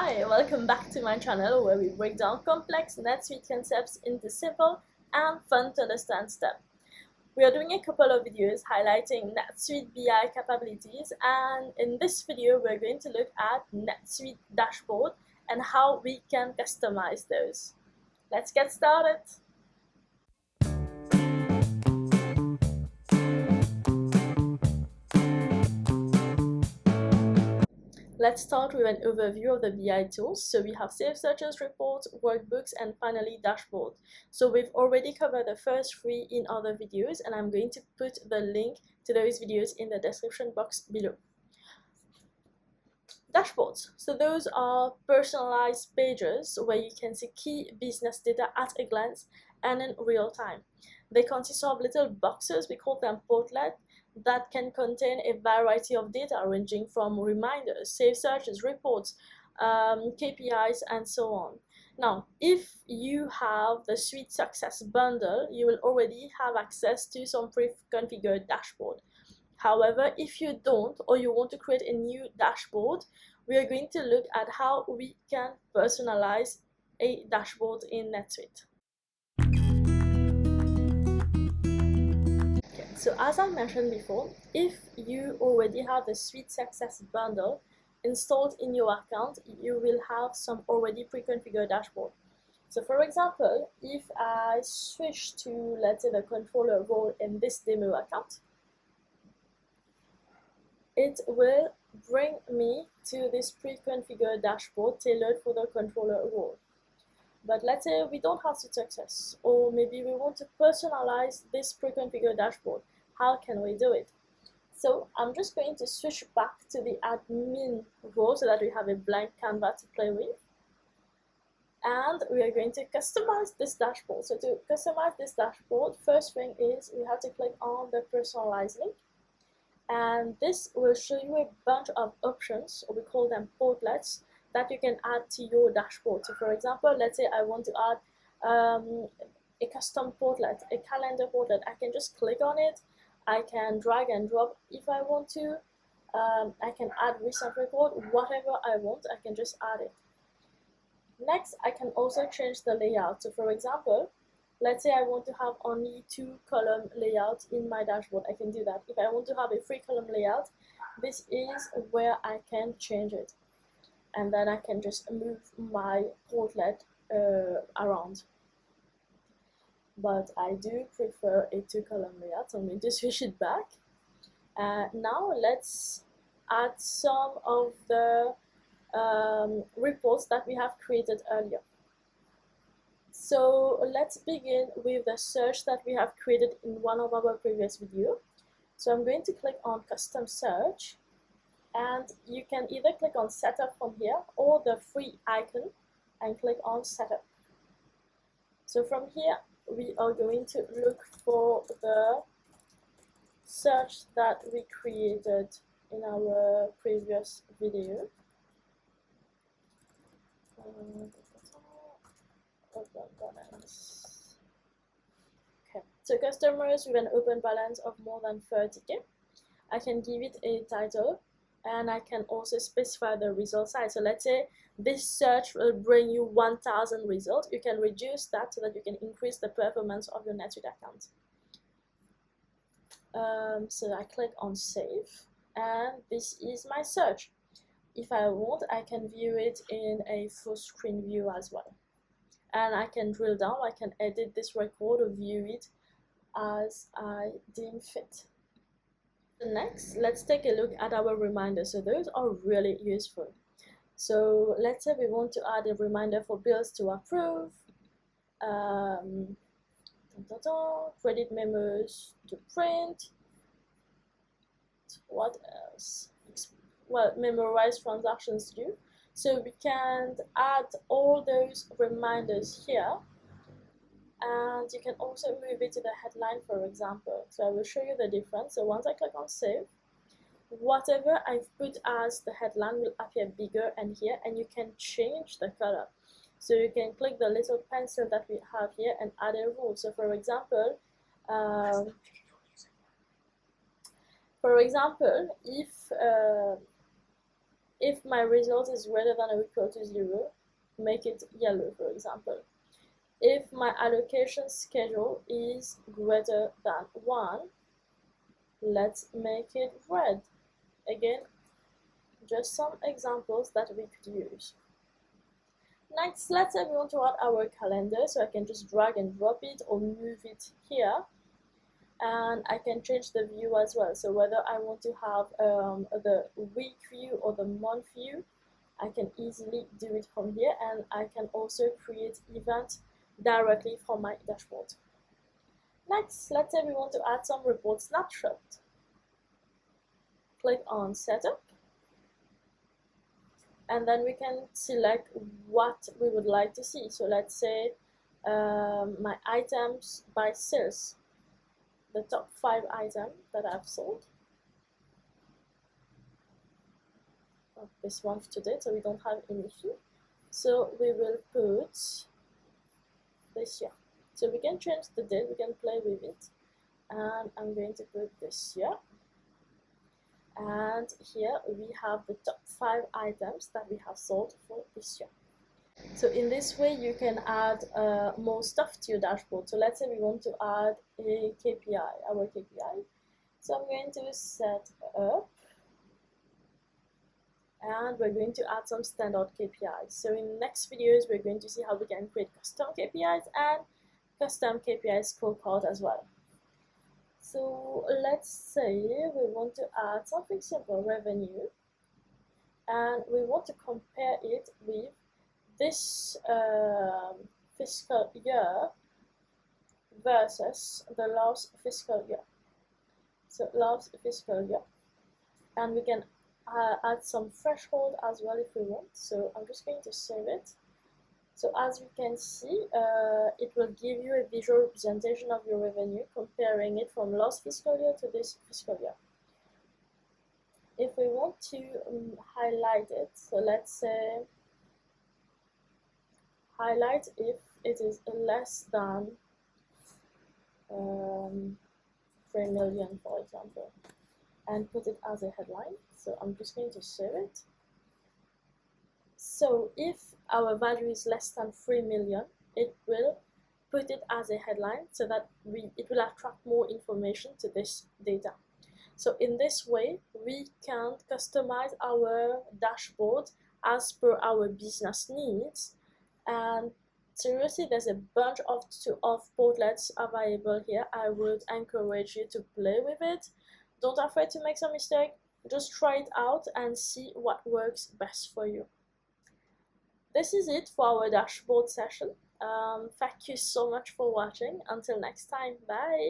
Hi, welcome back to my channel where we break down complex NetSuite concepts into simple and fun to understand steps. We are doing a couple of videos highlighting NetSuite BI capabilities, and in this video we're going to look at NetSuite dashboard and how we can customize those. Let's get started. Let's start with an overview of the BI tools. So we have Save Searches, Reports, Workbooks, and finally Dashboard. So we've already covered the first three in other videos, and I'm going to put the link to those videos in the description box below. Dashboards. So those are personalized pages where you can see key business data at a glance and in real time. They consist of little boxes, we call them portlets, that can contain a variety of data ranging from reminders, save searches, reports, KPIs, and so on. Now, if you have the Suite Success bundle, you will already have access to some pre-configured dashboard. However, if you don't, or you want to create a new dashboard, we are going to look at how we can personalize a dashboard in NetSuite. So as I mentioned before, if you already have the Suite Success bundle installed in your account, you will have some already pre-configured dashboard. So for example, if I switch to, let's say, the controller role in this demo account, it will bring me to this pre-configured dashboard tailored for the controller role. But let's say we don't have Suite Success, or maybe we want to personalize this pre-configured dashboard. How can we do it? So I'm just going to switch back to the admin role so that we have a blank canvas to play with. And we are going to customize this dashboard. So to customize this dashboard, first thing is we have to click on the personalize link. And this will show you a bunch of options, or we call them portlets, that you can add to your dashboard. So for example, let's say I want to add a custom portlet, a calendar portlet. I can just click on it. I can drag and drop if I want to. I can add recent record, whatever I want, I can just add it. Next, I can also change the layout. So for example, let's say I want to have only 2-column layout in my dashboard. I can do that. If I want to have a 3-column layout, this is where I can change it. And then I can just move my portlet around. But I do prefer a 2-column layout, so I'm going to switch it back. Now let's add some of the reports that we have created earlier. So let's begin with the search that we have created in one of our previous videos. So I'm going to click on custom search, and you can either click on setup from here or the free icon and click on setup. So from here we are going to look for the search that we created in our previous video. Okay, so customers with an open balance of more than 30K. I can give it a title, and I can also specify the result size. So let's say this search will bring you 1000 results. You can reduce that so that you can increase the performance of your NetSuite account. So I click on save, and this is my search. If I want, I can view it in a full screen view as well. And I can drill down, I can edit this record or view it as I deem fit. Next, let's take a look at our reminders. So those are really useful. So let's say we want to add a reminder for bills to approve, credit memos to print, what else? Well, memorize transactions due. So we can add all those reminders here, and you can also move it to the headline, for example. So I will show you the difference. So once I click on save, whatever I've put as the headline will appear bigger and here, and you can change the color. So you can click the little pencil that we have here and add a rule. So for example, if If my result is greater than or equal to 0, make it yellow, for example. If my allocation schedule is greater than 1, let's make it red. Again, just some examples that we could use. Next, let's say we want to add our calendar, so I can just drag and drop it or move it here. And I can change the view as well, so whether I want to have the week view or the month view, I can easily do it from here, and I can also create events directly from my dashboard. Next, let's say we want to add some report snapshot. Click on setup, and then we can select what we would like to see. So let's say my items by sales, the top 5 items that I've sold this month to date, so we don't have any issue. So we will put this here. So we can change the date, we can play with it, and I'm going to put this here. And here we have the top 5 items that we have sold for this year. So in this way you can add more stuff to your dashboard. So let's say we want to add a KPI, our KPI. So I'm going to set up, and we're going to add some standard KPIs. So in next videos we're going to see how we can create custom KPIs and custom KPI scorecard as well. So let's say we want to add something simple, revenue, and we want to compare it with this fiscal year versus the last fiscal year. So last fiscal year, and we can add some threshold as well if we want. So I'm just going to save it. So as you can see, it will give you a visual representation of your revenue, comparing it from last fiscal year to this fiscal year. If we want to highlight it, so let's say highlight if it is less than 3 million, for example, and put it as a headline. So I'm just going to save it. So if our value is less than 3 million, it will put it as a headline so that it will attract more information to this data. So in this way, we can customize our dashboard as per our business needs. And seriously, there's a bunch of portlets available here. I would encourage you to play with it. Don't afraid to make some mistake. Just try it out and see what works best for you. This is it for our dashboard session. Thank you so much for watching. Until next time, bye.